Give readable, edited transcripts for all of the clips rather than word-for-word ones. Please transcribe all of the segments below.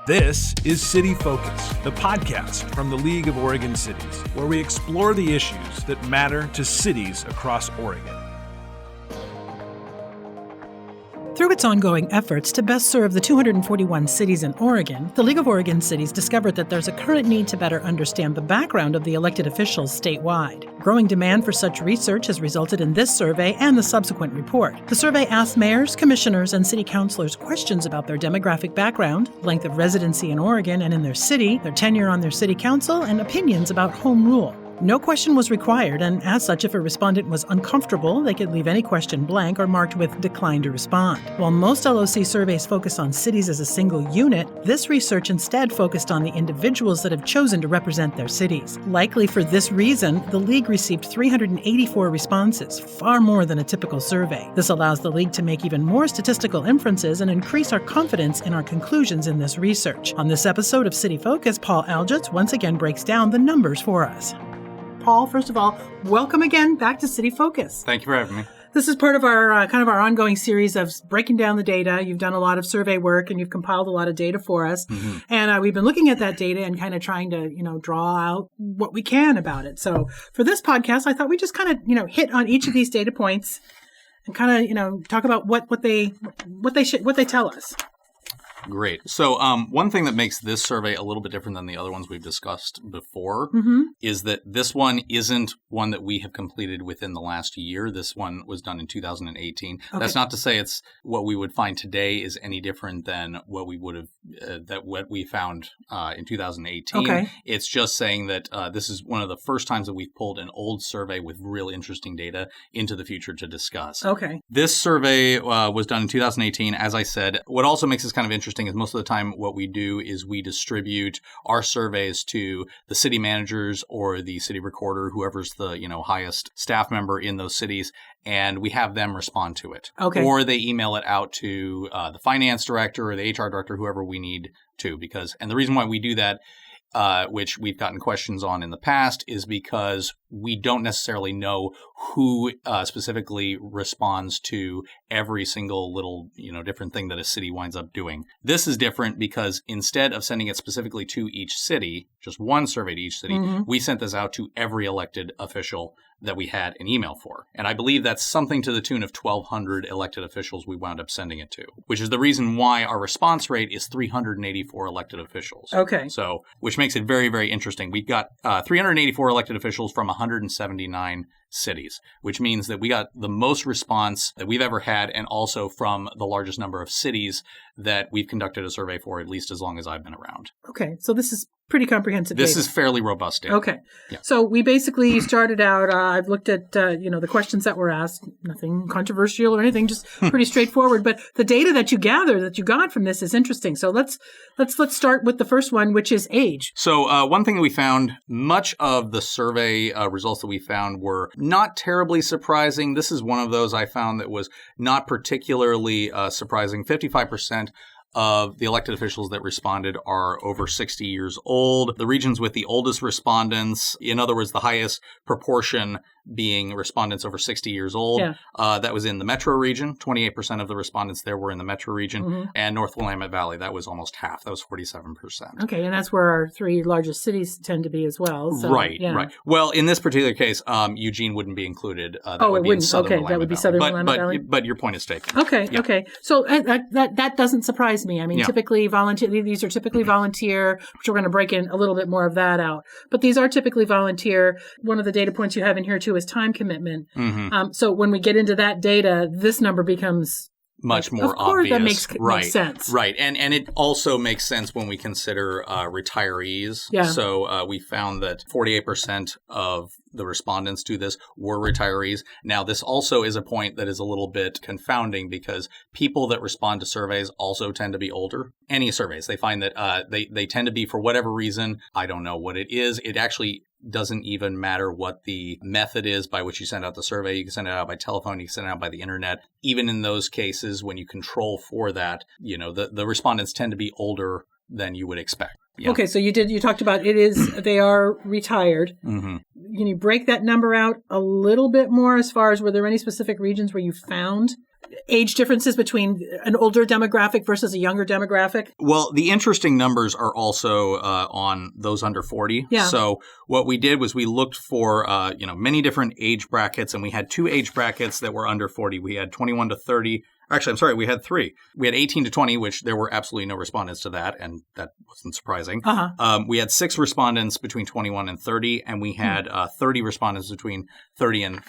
This is City Focus, the podcast from the League of Oregon Cities, where we explore the issues that matter to cities across Oregon. Through its ongoing efforts to best serve the 241 cities in Oregon, the League of Oregon Cities discovered that there's a current need to better understand the background of the elected officials statewide. Growing demand for such research has resulted in this survey and the subsequent report. The survey asked mayors, commissioners, and city councilors questions about their demographic background, length of residency in Oregon and in their city, their tenure on their city council, and opinions about home rule. No question was required, and as such, if a respondent was uncomfortable, they could leave any question blank or marked with decline to respond. While most LOC surveys focus on cities as a single unit, this research instead focused on the individuals that have chosen to represent their cities. Likely for this reason, the League received 384 responses, far more than a typical survey. This allows the League to make even more statistical inferences and increase our confidence in our conclusions in this research. On this episode of City Focus, Paul Aljits once again breaks down the numbers for us. Paul, first of all, welcome again back to City Focus. Thank you for having me. This is part of our our ongoing series of breaking down the data. You've done a lot of survey work and you've compiled a lot of data for us. Mm-hmm. And we've been looking at that data and kind of trying to, draw out what we can about it. So for this podcast, I thought we just hit on each of these data points and talk about what they tell us. Great. So one thing that makes this survey a little bit different than the other ones we've discussed before is that this one isn't one that we have completed within the last year. This one was done in 2018. Okay. That's not to say it's what we would find today is any different than what we would have what we found in 2018. Okay. It's just saying that this is one of the first times that we've pulled an old survey with real interesting data into the future to discuss. Okay. This survey was done in 2018. As I said, what also makes this kind of interesting is most of the time what we do is we distribute our surveys to the city managers or the city recorder, whoever's the highest staff member in those cities, and we have them respond to it. Okay. Or they email it out to the finance director or the HR director, whoever we need to. And the reason why we do that, which we've gotten questions on in the past, is because we don't necessarily know who specifically responds to every single little, different thing that a city winds up doing. This is different because instead of sending it specifically to each city, just one survey to each city, we sent this out to every elected official that we had an email for. And I believe that's something to the tune of 1,200 elected officials we wound up sending it to, which is the reason why our response rate is 384 elected officials. Okay. So, which makes it very, very interesting. We've got 384 elected officials from 179 cities, which means that we got the most response that we've ever had, and also from the largest number of cities that we've conducted a survey for, at least as long as I've been around. Okay, so this is pretty comprehensive data. This is fairly robust data. Okay. Yeah. So we basically started out, I've looked at, the questions that were asked, nothing controversial or anything, just pretty straightforward. But the data that you got from this is interesting. So let's start with the first one, which is age. So one thing that we found, much of the survey results that we found were not terribly surprising. This is one of those I found that was not particularly surprising. 55% of the elected officials that responded are over 60 years old. The regions with the oldest respondents, in other words, the highest proportion being respondents over 60 years old, that was in the metro region. 28% of the respondents there were in the metro region. And North Willamette Valley, that was almost half. That was 47%. Okay, and that's where our three largest cities tend to be as well. So, right. Well, in this particular case, Eugene wouldn't be included. It wouldn't. Okay, that would be Southern Willamette Valley. But your point is taken. Okay. So that doesn't surprise me. I mean, typically volunteer. These are typically volunteer, which we're going to break in a little bit more of that out. But these are typically volunteer. One of the data points you have in here too is time commitment. So when we get into that data, this number becomes much more of course, obvious. That makes sense. Right. And it also makes sense when we consider retirees. Yeah. So we found that 48% of the respondents to this were retirees. Now, this also is a point that is a little bit confounding because people that respond to surveys also tend to be older. Any surveys, they find that they tend to be, for whatever reason, I don't know what it is. It actually doesn't even matter what the method is by which you send out the survey. You can send it out by telephone, you can send it out by the internet. Even in those cases, when you control for that, the respondents tend to be older than you would expect. Yeah. Okay, so you talked about they are retired. Can you break that number out a little bit more as far as were there any specific regions where you found age differences between an older demographic versus a younger demographic? Well, the interesting numbers are also on those under 40. Yeah. So what we did was we looked for many different age brackets, and we had 2 age brackets that were under 40. We had 21 to 30. Actually, I'm sorry, we had 3. We had 18 to 20, which there were absolutely no respondents to that, and that wasn't surprising. We had 6 respondents between 21 and 30, and we had 30 respondents between 31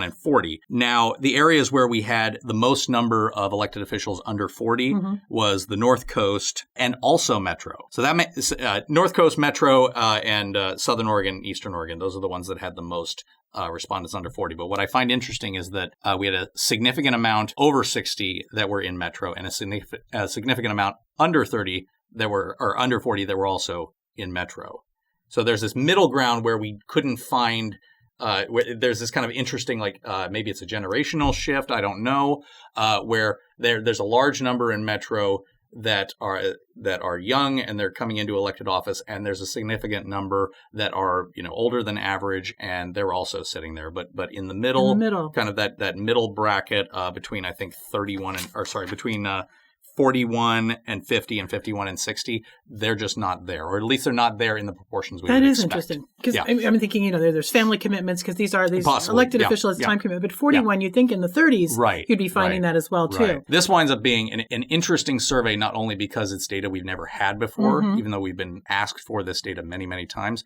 and 40. Now, the areas where we had the most number of elected officials under 40 was the North Coast and also Metro. So that North Coast, Metro, and Southern Oregon, Eastern Oregon, those are the ones that had the most respondents under 40. But what I find interesting is that we had a significant amount over 60 that were in Metro and a significant amount under 30 or under 40 that were also in Metro. So there's this middle ground where we couldn't find there's this kind of interesting, maybe it's a generational shift, I don't know, where there's a large number in Metro that are young and they're coming into elected office, and there's a significant number that are older than average and they're also sitting there. But in the middle, kind of that middle bracket between I think 41 and 50 and 51 and 60, they're just not there, or at least they're not there in the proportions we would expect. That is interesting, because I'm thinking, there's family commitments, because these elected officials time commitment, but 41, you'd think in the 30s, you'd be finding that as well, too. Right. This winds up being an interesting survey, not only because it's data we've never had before, even though we've been asked for this data many, many times,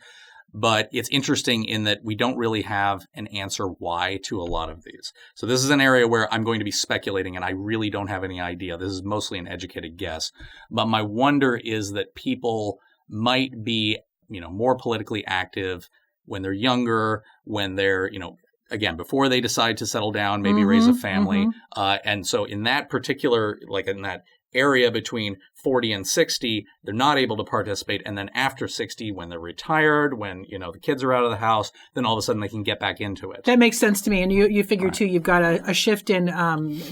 but it's interesting in that we don't really have an answer why to a lot of these. So this is an area where I'm going to be speculating, and I really don't have any idea. This is mostly an educated guess. But my wonder is that people might be, more politically active when they're younger, when they're, again, before they decide to settle down, maybe raise a family. And so in that particular, in that area between 40 and 60, they're not able to participate. And then after 60, when they're retired, when, the kids are out of the house, then all of a sudden they can get back into it. That makes sense to me. And you figure, too, you've got a shift in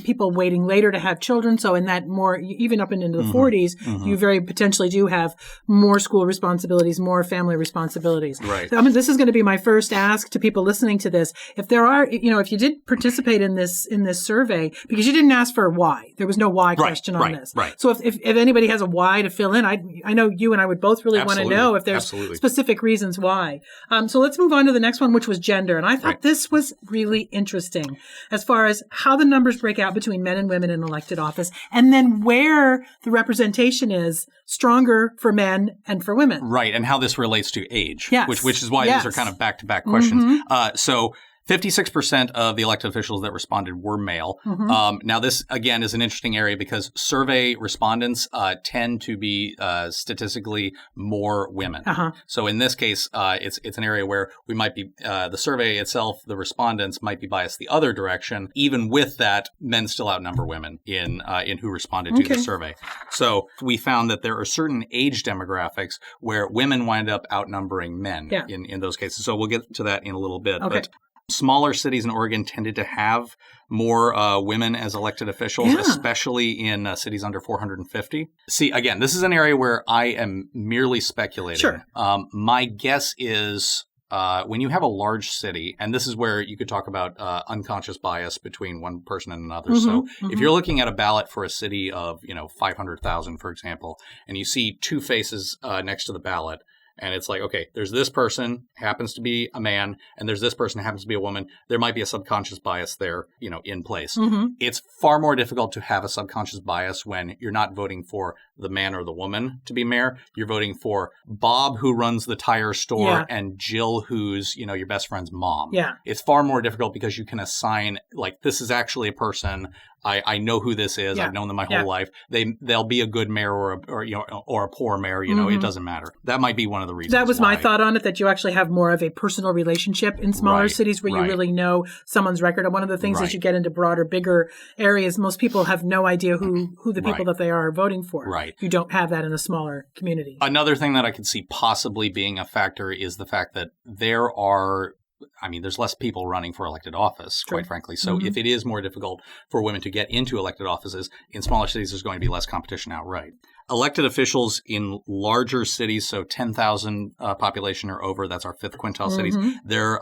people waiting later to have children. So in that more, even up into the 40s, you very potentially do have more school responsibilities, more family responsibilities. Right. So, this is going to be my first ask to people listening to this. If there are, if you did participate in this survey, because you didn't ask for why, there was no why question on this. Right. So if anybody has a why to fill in, I know you and I would both really want to know if there's specific reasons why. So let's move on to the next one, which was gender. And I thought this was really interesting as far as how the numbers break out between men and women in elected office, and then where the representation is stronger for men and for women. Right. And how this relates to age, yes. which is why these are kind of back-to-back questions. So 56% of the elected officials that responded were male. Now, this, again, is an interesting area because survey respondents tend to be statistically more women. So in this case, it's an area where we might be, the survey itself, the respondents might be biased the other direction. Even with that, men still outnumber women in who responded to the survey. So we found that there are certain age demographics where women wind up outnumbering men in those cases. So we'll get to that in a little bit. But smaller cities in Oregon tended to have more women as elected officials, especially in cities under 450. See, again, this is an area where I am merely speculating. Sure. My guess is when you have a large city, and this is where you could talk about unconscious bias between one person and another. So if you're looking at a ballot for a city of, 500,000, for example, and you see 2 faces next to the ballot, and it's like, okay, there's this person happens to be a man, and there's this person happens to be a woman. There might be a subconscious bias there, in place. It's far more difficult to have a subconscious bias when you're not voting for the man or the woman to be mayor. You're voting for Bob, who runs the tire store, and Jill, who's, your best friend's mom. It's far more difficult because you can assign, this is actually a person. I know who this is. I've known them my whole life. They'll be a good mayor or a poor mayor. It doesn't matter. That might be one of the reasons. That was my thought on it, that you actually have more of a personal relationship in smaller cities where you really know someone's record. And one of the things as you get into broader, bigger areas, most people have no idea who the people that they are voting for. You don't have that in a smaller community. Another thing that I could see possibly being a factor is the fact that there's less people running for elected office, quite frankly. So if it is more difficult for women to get into elected offices, in smaller cities, there's going to be less competition outright. Elected officials in larger cities, so 10,000 population or over, that's our 5th quintile cities, they're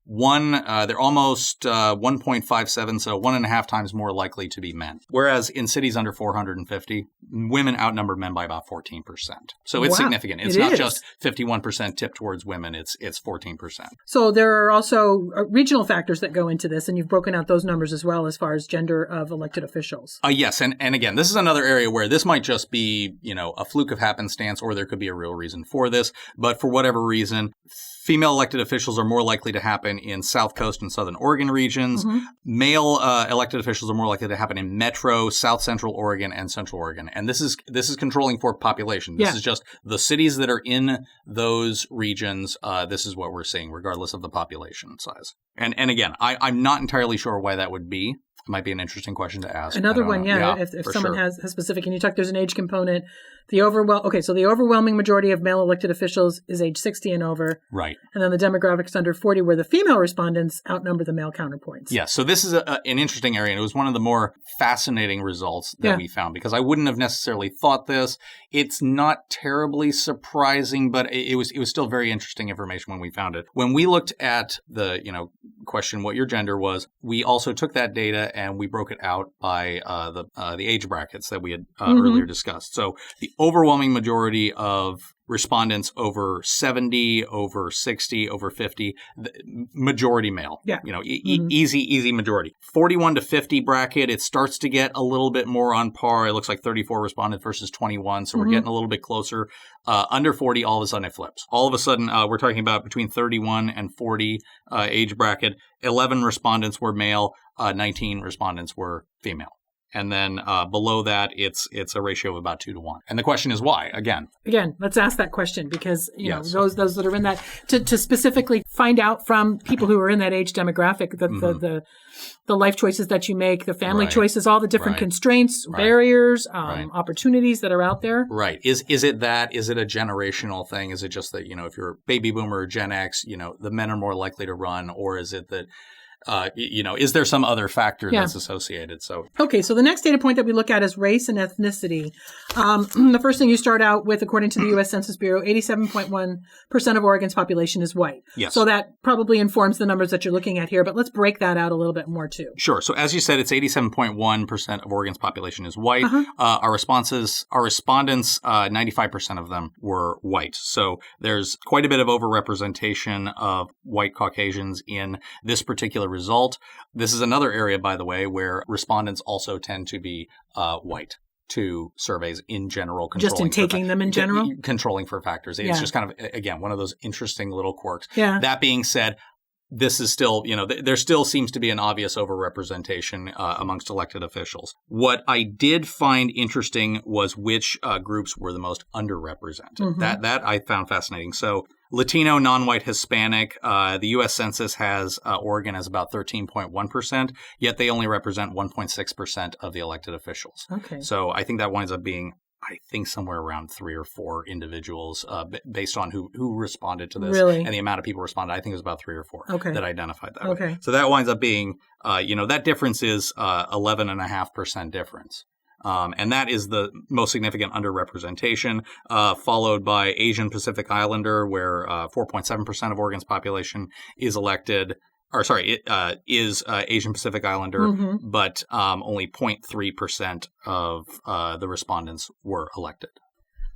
they're almost 1.57, so 1.5 times more likely to be men. Whereas in cities under 450, women outnumber men by about 14%. So it's significant. It's not just 51% tipped towards women, it's 14%. So there are also regional factors that go into this, and you've broken out those numbers as well as far as gender of elected officials. Yes, and again, this is another area where this might just be, a fluke of happenstance, or there could be a real reason for this. But for whatever reason, female elected officials are more likely to happen in South Coast and Southern Oregon regions. Mm-hmm. Male elected officials are more likely to happen in Metro, South Central Oregon, and Central Oregon. And this is controlling for population. This is just the cities that are in those regions. This is what we're seeing, regardless of the population size. And again, I'm not entirely sure why that would be. It might be an interesting question to ask. Another one, if someone has specific, and you talk, there's an age component. So the overwhelming majority of male elected officials is age 60 and over. Right. And then the demographics under 40, where the female respondents outnumber the male counterpoints. Yeah. So this is an interesting area, and it was one of the more fascinating results that we found, because I wouldn't have necessarily thought this. It's not terribly surprising, but it was still very interesting information when we found it. When we looked at the question what your gender was, we also took that data and we broke it out by the age brackets that we had earlier discussed. So the overwhelming majority of respondents over 70, over 60, over 50, majority male. Yeah. Easy majority. 41 to 50 bracket, it starts to get a little bit more on par. It looks like 34 respondents versus 21, so we're getting a little bit closer. Under 40, all of a sudden it flips. All of a sudden, we're talking about between 31 and 40 age bracket. 11 respondents were male, 19 respondents were female. And then below that, it's a ratio of about 2 to 1. And the question is why? Again, let's ask that question, because those that are in that to specifically find out from people who are in that age demographic the life choices that you make, the family choices, all the different constraints, barriers, opportunities that are out there. Right. Is it that? Is it a generational thing? Is it just that if you're a baby boomer or Gen X, the men are more likely to run, or is it that is there some other factor that's associated? So the next data point that we look at is race and ethnicity. The first thing you start out with, according to the U.S. Census Bureau, 87.1% of Oregon's population is white. Yes. So that probably informs the numbers that you're looking at here, but let's break that out a little bit more too. Sure. So as you said, it's 87.1% of Oregon's population is white. Our respondents, 95% of them were white. So there's quite a bit of overrepresentation of white Caucasians in this particular result. This is another area, by the way, where respondents also tend to be white to surveys in general. Just in taking them in general? Controlling for factors. It's just kind of, again, one of those interesting little quirks. Yeah. That being said, this is still, there still seems to be an obvious overrepresentation amongst elected officials. What I did find interesting was which groups were the most underrepresented. That I found fascinating. So Latino, non-white, Hispanic, the U.S. Census has Oregon as about 13.1%, yet they only represent 1.6% of the elected officials. Okay. So I think that winds up being, somewhere around 3 or 4 individuals based on who responded to this. Really? And the amount of people responded. I think it was about 3 or 4 that identified that. Okay. So that winds up being, that difference is 11.5% difference. And that is the most significant underrepresentation, followed by Asian Pacific Islander, where 4.7% of Oregon's population is elected. Is Asian Pacific Islander, but only 0.3% of the respondents were elected.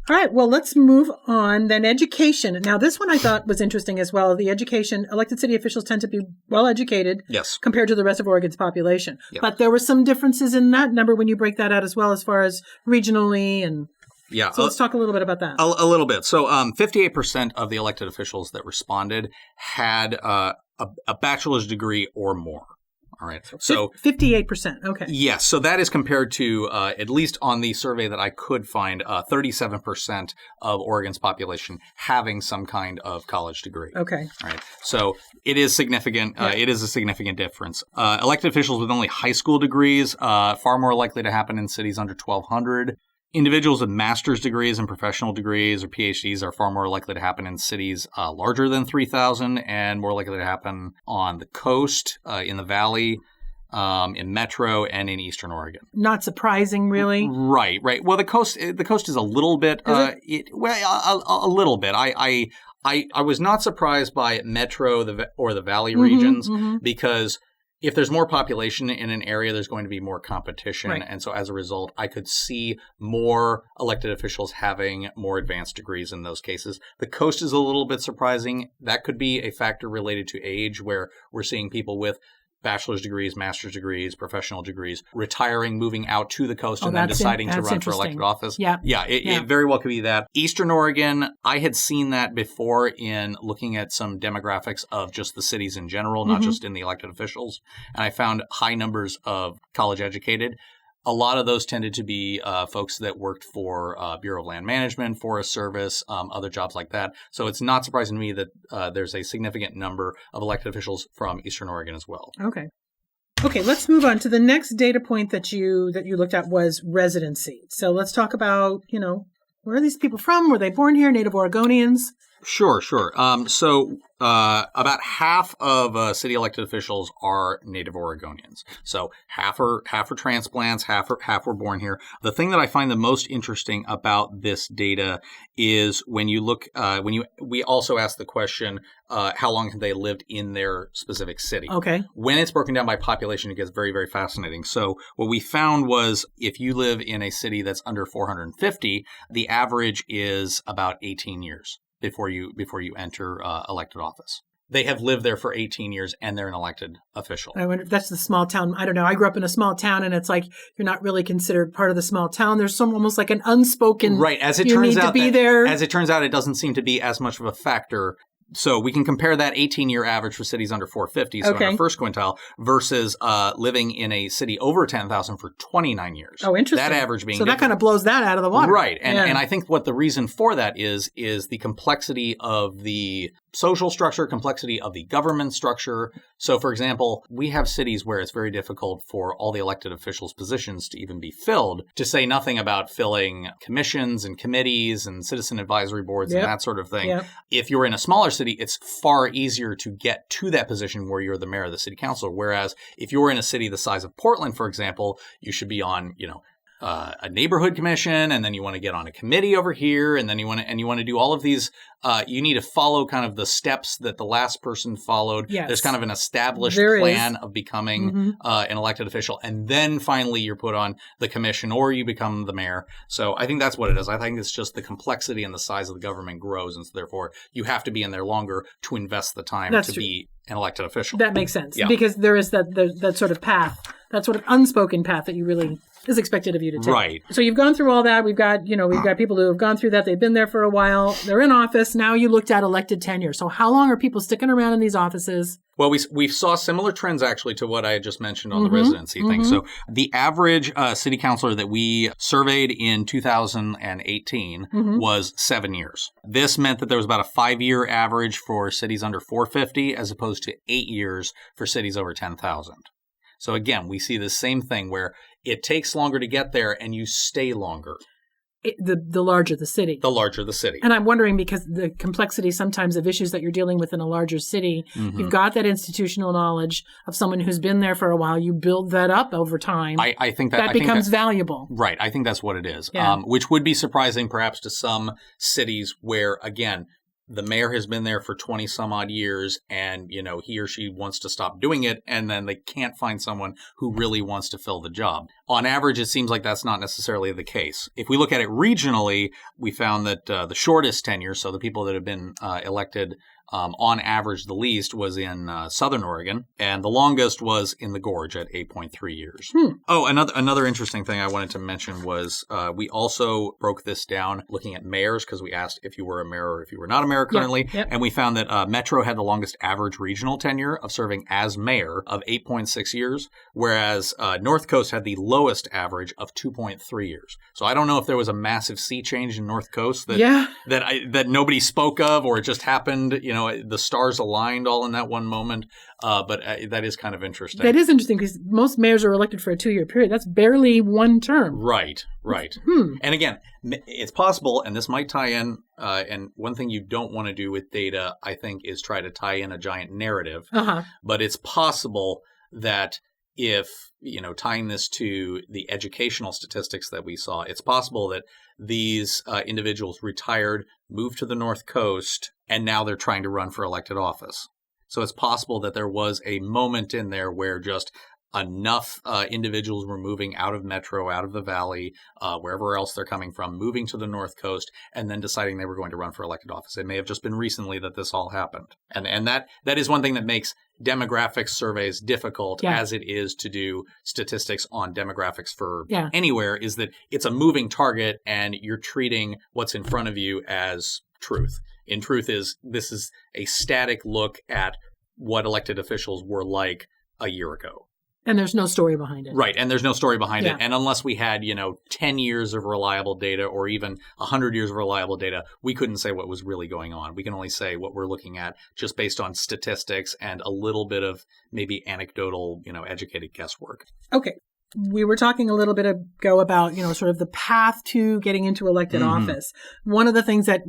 All right, well, let's move on. Then education. Now, this one I thought was interesting as well. The education, elected city officials tend to be well-educated compared to the rest of Oregon's population. Yep. But there were some differences in that number when you break that out as well, as far as regionally and... Yeah. So let's talk a little bit about that. A little bit. So 58% of the elected officials that responded had a bachelor's degree or more. All right. So 58%. Okay. Yes. So that is compared to, at least on the survey that I could find, 37% of Oregon's population having some kind of college degree. Okay. All right. So it is significant. It is a significant difference. Elected officials with only high school degrees, far more likely to happen in cities under 1,200. Individuals with master's degrees and professional degrees or PhDs are far more likely to happen in cities larger than 3,000 and more likely to happen on the coast, in the valley, in Metro and in Eastern Oregon. Not surprising, really. Right. Well, the coast is a little bit, a little bit. I was not surprised by Metro or the Valley regions because if there's more population in an area, there's going to be more competition. Right. And so as a result, I could see more elected officials having more advanced degrees in those cases. The coast is a little bit surprising. That could be a factor related to age, where we're seeing people with bachelor's degrees, master's degrees, professional degrees, retiring, moving out to the coast, and then deciding to run for elected office. Yeah. It very well could be that. Eastern Oregon, I had seen that before in looking at some demographics of just the cities in general, not just in the elected officials. And I found high numbers of college educated. A lot of those tended to be folks that worked for Bureau of Land Management, Forest Service, other jobs like that. So it's not surprising to me that there's a significant number of elected officials from Eastern Oregon as well. Okay, let's move on to the next data point that you looked at was residency. So let's talk about, where are these people from? Were they born here, Native Oregonians? Sure. So about half of city elected officials are Native Oregonians. So half are transplants, half were born here. The thing that I find the most interesting about this data is when you look, we also ask the question, how long have they lived in their specific city? Okay. When it's broken down by population, it gets very, very fascinating. So what we found was if you live in a city that's under 450, the average is about 18 years. Before you enter elected office. They have lived there for 18 years and they're an elected official. I wonder if that's the small town. I don't know. I grew up in a small town and it's like you're not really considered part of the small town. There's almost like an unspoken right. As it turns out, it doesn't seem to be as much of a factor. So we can compare that 18-year average for cities under 450, so in our first quintile, versus living in a city over 10,000 for 29 years. Oh, interesting. That average being that kind of blows that out of the water. Right. And I think what the reason for that is the complexity of the social structure, complexity of the government structure. So, for example, we have cities where it's very difficult for all the elected officials' positions to even be filled, to say nothing about filling commissions and committees and citizen advisory boards and that sort of thing. Yep. If you're in a smaller city, it's far easier to get to that position where you're the mayor or the city councilor. Whereas if you're in a city the size of Portland, for example, you should be on, a neighborhood commission, and then you want to get on a committee over here, and then you want to do all of these. You need to follow kind of the steps that the last person followed. Yes. There's kind of an established plan of becoming an elected official, and then finally you're put on the commission or you become the mayor. So I think that's what it is. I think it's just the complexity and the size of the government grows, and so therefore you have to be in there longer to invest the time be an elected official. That makes sense because there is that sort of path, that sort of unspoken path that you really is expected of you to take. Right. So you've gone through all that. We've got people who have gone through that. They've been there for a while. They're in office. Now you looked at elected tenure. So how long are people sticking around in these offices? Well, we saw similar trends actually to what I had just mentioned on the residency thing. So the average city councilor that we surveyed in 2018 was 7 years. This meant that there was about a 5-year average for cities under 450 as opposed to 8 years for cities over 10,000. So again, we see the same thing where it takes longer to get there and you stay longer. The larger the city. The larger the city. And I'm wondering, because the complexity sometimes of issues that you're dealing with in a larger city, you've got that institutional knowledge of someone who's been there for a while. You build that up over time. I think that becomes valuable. Right. I think that's what it is, Yeah. Which would be surprising perhaps to some cities where, again, the mayor has been there for 20 some odd years and, he or she wants to stop doing it and then they can't find someone who really wants to fill the job. On average, it seems like that's not necessarily the case. If we look at it regionally, we found that the shortest tenure, so the people that have been elected on average, the least was in Southern Oregon, and the longest was in the Gorge at 8.3 years. Oh, another interesting thing I wanted to mention was we also broke this down looking at mayors, because we asked if you were a mayor or if you were not a mayor currently, and we found that Metro had the longest average regional tenure of serving as mayor of 8.6 years, whereas North Coast had the lowest average of 2.3 years. So I don't know if there was a massive sea change in North Coast that nobody spoke of, or it just happened, the stars aligned all in that one moment. But that is kind of interesting. That is interesting because most mayors are elected for a 2-year period. That's barely one term. Right. And again, it's possible, and this might tie in, and one thing you don't want to do with data, I think, is try to tie in a giant narrative. But it's possible that if, tying this to the educational statistics that we saw, it's possible that these individuals retired, moved to the North Coast, and now they're trying to run for elected office. So it's possible that there was a moment in there where just enough individuals were moving out of Metro, out of the Valley, wherever else they're coming from, moving to the North Coast, and then deciding they were going to run for elected office. It may have just been recently that this all happened. And that is one thing that makes demographics surveys difficult, as it is to do statistics on demographics for anywhere, is that it's a moving target and you're treating what's in front of you as truth. In truth, this is a static look at what elected officials were like a year ago. And there's no story behind it. Right. And there's no story behind it. And unless we had, 10 years of reliable data or even 100 years of reliable data, we couldn't say what was really going on. We can only say what we're looking at just based on statistics and a little bit of maybe anecdotal, educated guesswork. Okay. We were talking a little bit ago about, sort of the path to getting into elected office. One of the things that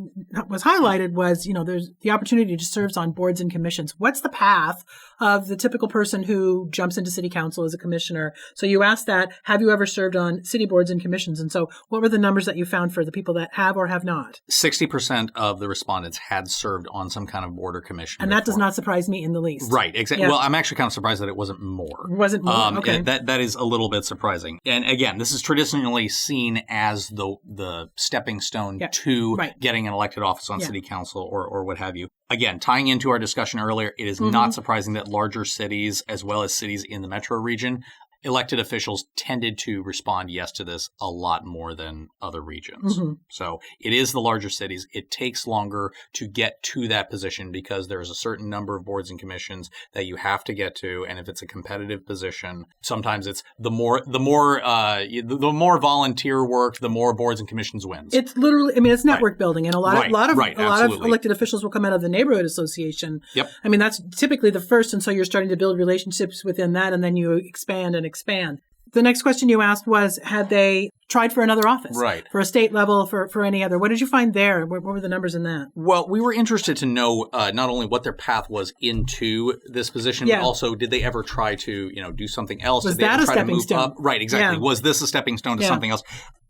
was highlighted was, there's the opportunity to serve on boards and commissions. What's the path of the typical person who jumps into city council as a commissioner? So you asked that, have you ever served on city boards and commissions? And so what were the numbers that you found for the people that have or have not? 60% of the respondents had served on some kind of board or commission. And that does not surprise me in the least. Right. Exactly. Yeah. Well, I'm actually kind of surprised that it wasn't more. Wasn't more? Okay. That is a little bit surprising. And again, this is traditionally seen as the stepping stone to getting an elected office on city council or what have you. Again, tying into our discussion earlier, it is not surprising that larger cities, as well as cities in the metro region, elected officials tended to respond yes to this a lot more than other regions. So it is the larger cities. It takes longer to get to that position because there's a certain number of boards and commissions that you have to get to. And if it's a competitive position, sometimes it's the more volunteer work, the more boards and commissions wins. It's literally, it's network building. And a lot of elected officials will come out of the neighborhood association. Yep. That's typically the first. And so you're starting to build relationships within that. And then you expand. The next question you asked was, had they tried for another office? Right. For a state level, for any other? What did you find there? What were the numbers in that? Well, we were interested to know not only what their path was into this position, but also did they ever try to, do something else? Was did they that ever a try stepping to move stone? up? Right, exactly. Yeah. Was this a stepping stone to something else?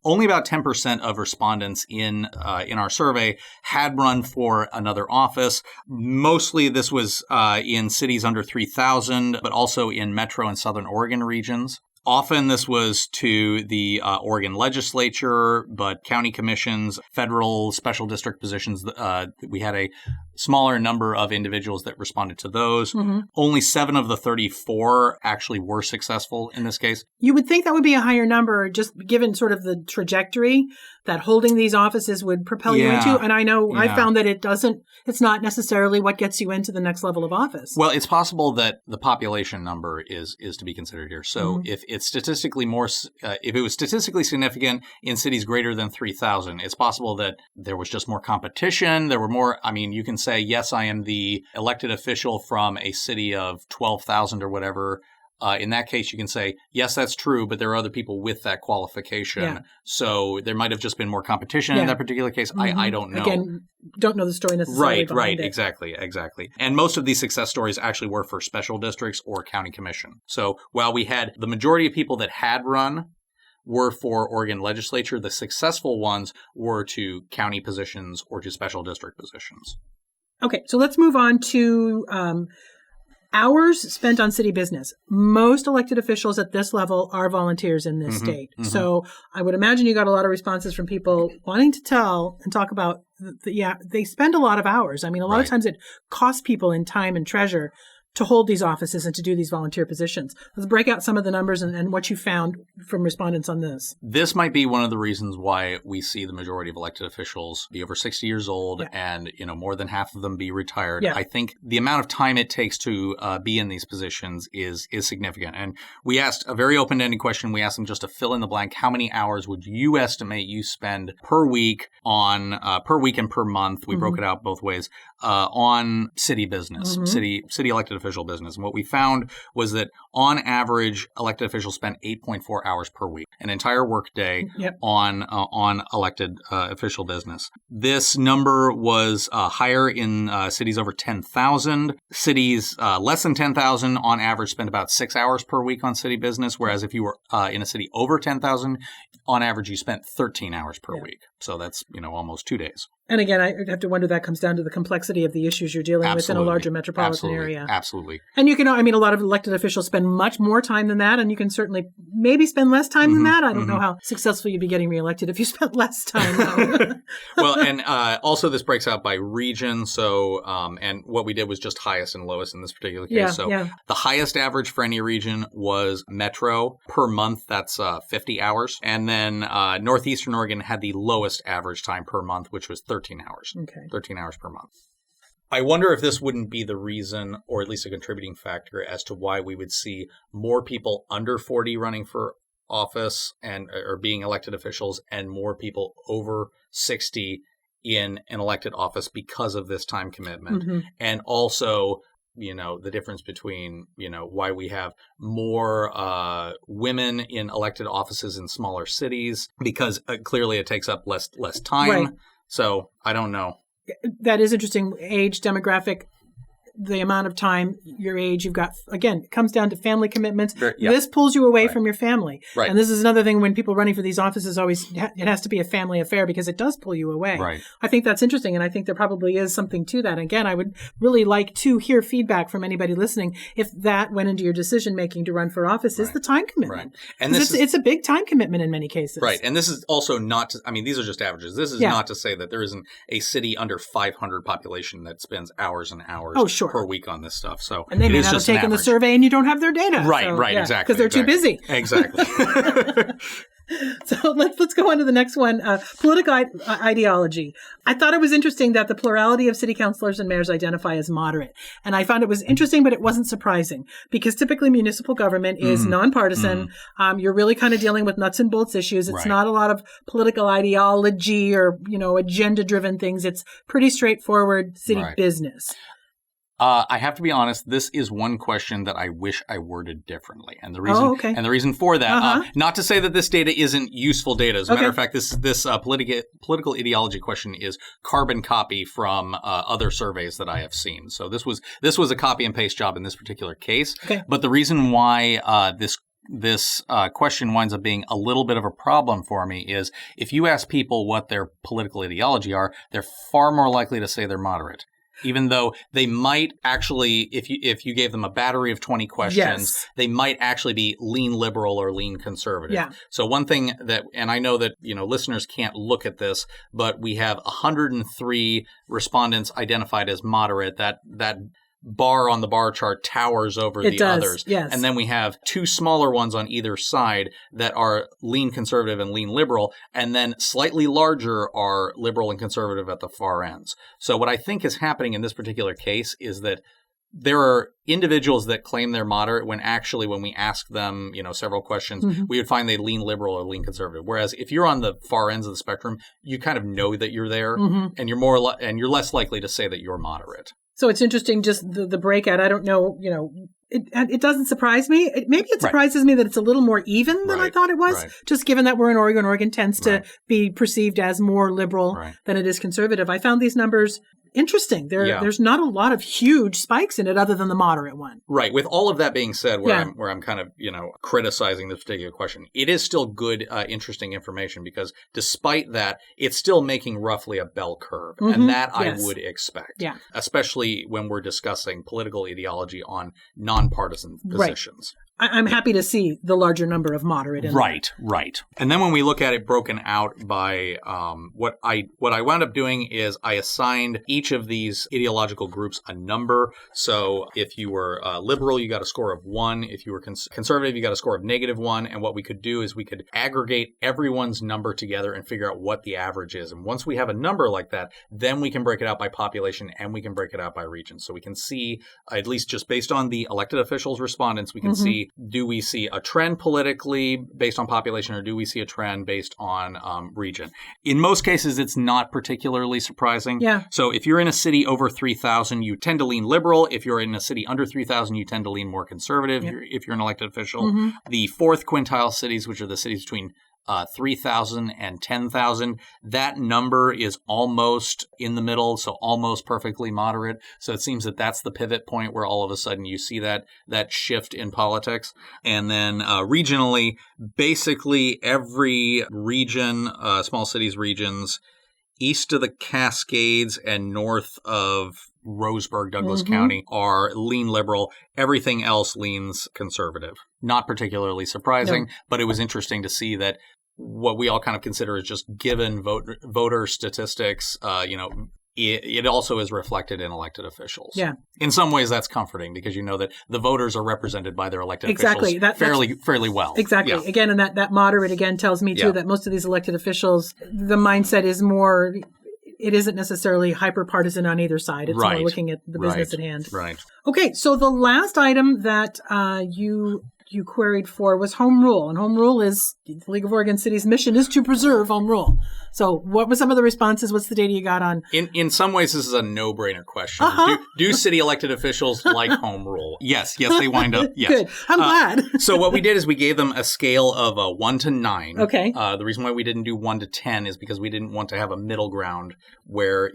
Only about 10% of respondents in our survey had run for another office. Mostly this was in cities under 3,000, but also in Metro and Southern Oregon regions. Often this was to the Oregon legislature, but county commissions, federal special district positions, we had a smaller number of individuals that responded to those. Only 7 of the 34 actually were successful in this case. You would think that would be a higher number, just given sort of the trajectory that holding these offices would propel you into. And I know I found that it's not necessarily what gets you into the next level of office. Well, it's possible that the population number is to be considered here. So if it's statistically if it was statistically significant in cities greater than 3,000, it's possible that there was just more competition. There were more, you can say, yes, I am the elected official from a city of 12,000 or whatever. In that case, you can say, yes, that's true, but there are other people with that qualification. Yeah. So there might have just been more competition in that particular case. I don't know. Again, don't know the story necessarily. Right. Exactly. And most of these success stories actually were for special districts or county commission. So while we had the majority of people that had run were for Oregon legislature, the successful ones were to county positions or to special district positions. Okay, so let's move on to hours spent on city business. Most elected officials at this level are volunteers in this state. So I would imagine you got a lot of responses from people wanting to tell and talk about, they spend a lot of hours. A lot of times it costs people in time and treasure to hold these offices and to do these volunteer positions. Let's break out some of the numbers and what you found from respondents on this. This might be one of the reasons why we see the majority of elected officials be over 60 years old and, more than half of them be retired. I think the amount of time it takes to be in these positions is significant. And we asked a very open-ended question. We asked them just to fill in the blank. How many hours would you estimate you spend per week and per month? We broke it out both ways on city business, city elected officials official business. And what we found was that on average, elected officials spend 8.4 hours per week, an entire workday on elected official business. This number was higher in cities over 10,000. Cities less than 10,000 on average spend about 6 hours per week on city business, whereas if you were in a city over 10,000, on average you spent 13 hours per week. So that's, almost 2 days. And again, I have to wonder, that comes down to the complexity of the issues you're dealing with in a larger metropolitan area. Absolutely. And you can, a lot of elected officials spend much more time than that, and you can certainly maybe spend less time than that. I don't know how successful you'd be getting reelected if you spent less time. Well, and also this breaks out by region. So, and what we did was just highest and lowest in this particular case. The highest average for any region was Metro per month. That's 50 hours. And then Northeastern Oregon had the lowest average time per month, which was 13 hours. Okay. 13 hours per month. I wonder if this wouldn't be the reason, or at least a contributing factor, as to why we would see more people under 40 running for office or being elected officials, and more people over 60 in an elected office because of this time commitment. And also, the difference between, why we have more women in elected offices in smaller cities, because clearly it takes up less time. Right. So I don't know. That is interesting. Age, demographic, the amount of time, your age, you've got, again, it comes down to family commitments. This pulls you away from your family. Right. And this is another thing when people running for these offices, it has to be a family affair because it does pull you away. Right. I think that's interesting. And I think there probably is something to that. Again, I would really like to hear feedback from anybody listening if that went into your decision making to run for office is the time commitment. Right. And it's a big time commitment in many cases. Right. And this is also not to, these are just averages. This is not to say that there isn't a city under 500 population that spends hours and hours per week on this stuff. So and they may not have taken the survey and you don't have their data. Right, exactly. Because they're too busy. Exactly. So let's go on to the next one. Political ideology. I thought it was interesting that the plurality of city councilors and mayors identify as moderate. And I found it was interesting, but it wasn't surprising because typically municipal government is nonpartisan. You're really kind of dealing with nuts and bolts issues. It's not a lot of political ideology or, agenda driven things. It's pretty straightforward city business. I have to be honest, this is one question that I wish I worded differently. And the reason for that, not to say that this data isn't useful data. As a matter of fact, this political ideology question is carbon copy from other surveys that I have seen. So this was a copy and paste job in this particular case. Okay. But the reason why this question winds up being a little bit of a problem for me is if you ask people what their political ideology are, they're far more likely to say they're moderate. Even though they might actually, if you gave them a battery of 20 questions, they might actually be lean liberal or lean conservative. Yeah. So one thing that, and I know that, listeners can't look at this, but we have 103 respondents identified as moderate. That bar on the bar chart towers over the others. Yes. And then we have two smaller ones on either side that are lean conservative and lean liberal, and then slightly larger are liberal and conservative at the far ends. So what I think is happening in this particular case is that there are individuals that claim they're moderate when actually when we ask them, several questions, we would find they lean liberal or lean conservative. Whereas if you're on the far ends of the spectrum, you kind of know that you're there and you're less likely to say that you're moderate. So it's interesting, just the breakout. I don't know, it doesn't surprise me. Maybe it surprises me that it's a little more even than I thought it was, just given that we're in Oregon. Oregon tends to be perceived as more liberal than it is conservative. I found these numbers interesting. There's not a lot of huge spikes in it other than the moderate one. Right. With all of that being said, where I'm kind of, criticizing this particular question, it is still good, interesting information because despite that, it's still making roughly a bell curve. And that I would expect, especially when we're discussing political ideology on nonpartisan positions. I'm happy to see the larger number of moderate in Right. And then when we look at it broken out by what I wound up doing is I assigned each of these ideological groups a number. So if you were liberal, you got a score of 1. If you were conservative, you got a score of -1. And what we could do is we could aggregate everyone's number together and figure out what the average is. And once we have a number like that, then we can break it out by population and we can break it out by region. So we can see, at least just based on the elected officials' respondents, we can see do we see a trend politically based on population, or do we see a trend based on region? In most cases, it's not particularly surprising. Yeah. So if you're in a city over 3,000, you tend to lean liberal. If you're in a city under 3,000, you tend to lean more conservative. Yep. If you're an elected official. Mm-hmm. The fourth quintile cities, which are the cities between 3,000 and 10,000, that number is almost in the middle, so almost perfectly moderate. So it seems that that's the pivot point where all of a sudden you see that shift in politics. And then regionally, basically every region, small cities regions, east of the Cascades and north of Roseburg, Douglas County, are lean liberal. Everything else leans conservative. Not particularly surprising, but it was interesting to see that what we all kind of consider is just given voter statistics, it also is reflected in elected officials. Yeah. In some ways, that's comforting because you know that the voters are represented by their elected Exactly. officials fairly well. Exactly. Yeah. Again, and that moderate again tells me too that most of these elected officials, the mindset is more. It isn't necessarily hyper-partisan on either side. It's more looking at the business at hand. Right. Okay, so the last item that you queried for was home rule. And home rule is, the League of Oregon Cities' mission is to preserve home rule. So what were some of the responses? What's the data you got on? In some ways, this is a no-brainer question. Do city elected officials like home rule? Yes, they wind up, yes. Good. I'm glad. So what we did is we gave them a scale of 1 to 9. Okay. The reason why we didn't do 1 to 10 is because we didn't want to have a middle ground where,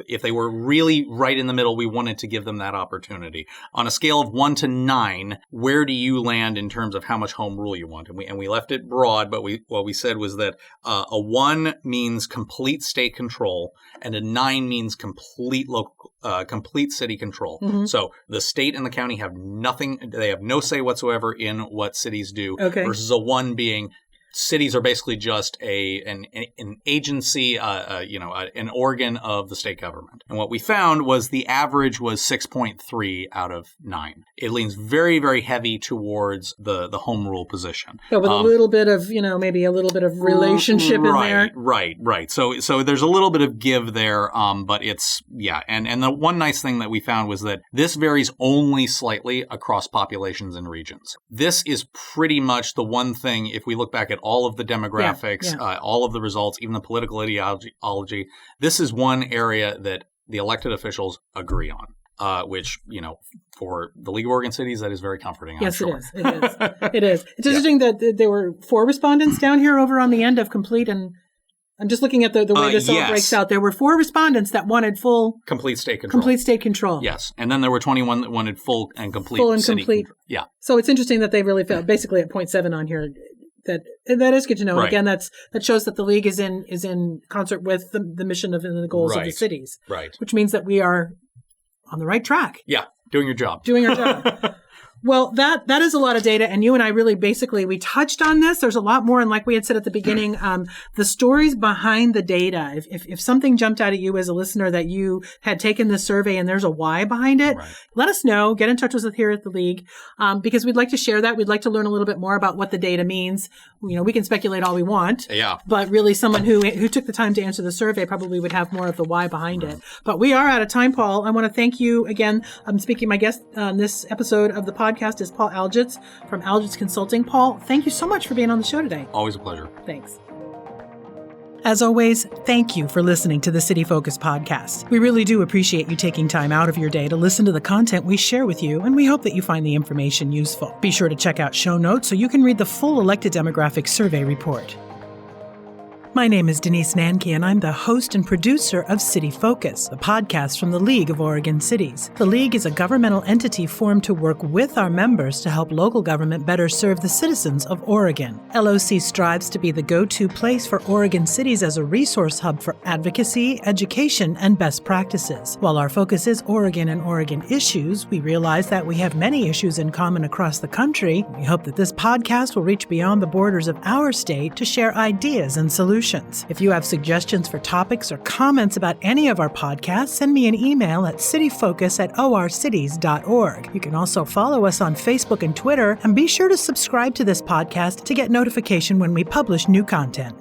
if they were really right in the middle, we wanted to give them that opportunity. On a scale of 1 to 9, where do you land in terms of how much home rule you want? And we left it broad, but what we said was that a 1 means complete state control, and a 9 means complete city control. Mm-hmm. So the state and the county have nothing; they have no say whatsoever in what cities do. Okay. Versus a 1 being cities are basically just an agency, an organ of the state government. And what we found was the average was 6.3 out of 9. It leans very, very heavy towards the home rule position. So with a little bit of, maybe a little bit of relationship in there. Right. So there's a little bit of give there, but it's, And the one nice thing that we found was that this varies only slightly across populations and regions. This is pretty much the one thing, if we look back at all of the demographics, all of the results, even the political ideology, this is one area that the elected officials agree on, which, for the League of Oregon Cities, that is very comforting. Yes, I'm sure. It is. It's interesting that there were 4 respondents down here over on the end of complete, and I'm just looking at the way this all breaks out. There were 4 respondents that wanted complete state control. Yes, and then there were 21 that wanted full and complete. Yeah. So it's interesting that they really felt basically at 0.7 on here. That is good to know. Right. And again, that shows that the league is in concert with the mission and the goals of the cities. Right. Which means that we are on the right track. Yeah, doing your job. Well, that is a lot of data, and you and I really we touched on this. There's a lot more, and like we had said at the beginning, the stories behind the data. If something jumped out at you as a listener that you had taken this survey and there's a why behind it, let us know. Get in touch with us here at the League, because we'd like to share that. We'd like to learn a little bit more about what the data means. We can speculate all we want, but really someone who took the time to answer the survey probably would have more of the why behind it. But we are out of time, Paul. I want to thank you again. I'm speaking my guest on this episode of the podcast is Paul Algitz from Algitz Consulting. Paul, thank you so much for being on the show today. Always a pleasure. Thanks. As always, thank you for listening to the City Focus podcast. We really do appreciate you taking time out of your day to listen to the content we share with you, and we hope that you find the information useful. Be sure to check out show notes so you can read the full elected demographics survey report. My name is Denise Nanke, and I'm the host and producer of City Focus, a podcast from the League of Oregon Cities. The League is a governmental entity formed to work with our members to help local government better serve the citizens of Oregon. LOC strives to be the go-to place for Oregon cities as a resource hub for advocacy, education, and best practices. While our focus is Oregon and Oregon issues, we realize that we have many issues in common across the country. We hope that this podcast will reach beyond the borders of our state to share ideas and solutions. If you have suggestions for topics or comments about any of our podcasts, send me an email at cityfocus@orcities.org. You can also follow us on Facebook and Twitter, and be sure to subscribe to this podcast to get notification when we publish new content.